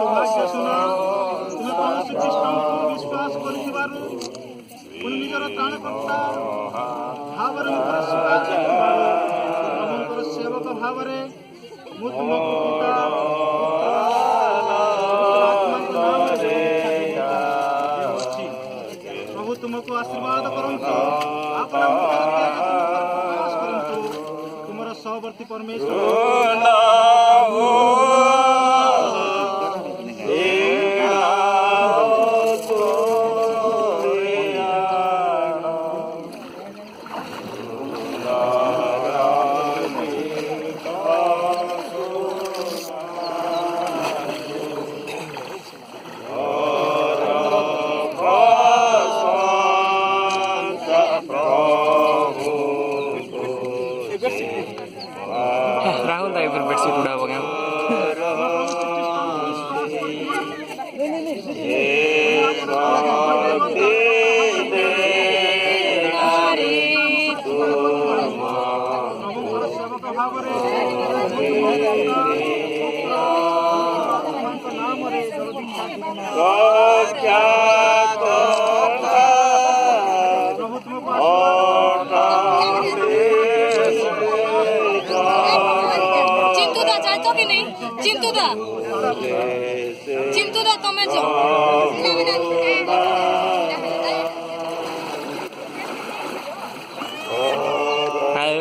ସୌଭାଗ୍ୟ ଶୁଣ ତୁମେ କୌଣସି ଖ୍ରୀଷ୍ଟଙ୍କୁ ବିଶ୍ୱାସ କରିଥିବାରୁ ପୁଣି ନିଜର ତ୍ରାଣକର୍ତ୍ତା ଭାବରେ ମୋତେ ସ୍ୱୀକାର କରିଥିବାରୁ ପ୍ରଭୁଙ୍କର ସେବକ ଭାବରେ ମୁଁ ତୁମକୁ ପିତା ଆତ୍ମାଙ୍କ ନାମରେ ଅଛି। ପ୍ରଭୁ ତୁମକୁ ଆଶୀର୍ବାଦ କରନ୍ତୁ, ଆପଣ ପ୍ରୟାସ କରନ୍ତୁ, ତୁମର ସହବର୍ତ୍ତୀ ପରମେଶ୍ୱର राहुल दाई फिर बेडशीट उड़ा हो गया। चिंतुदा तमें जो हाय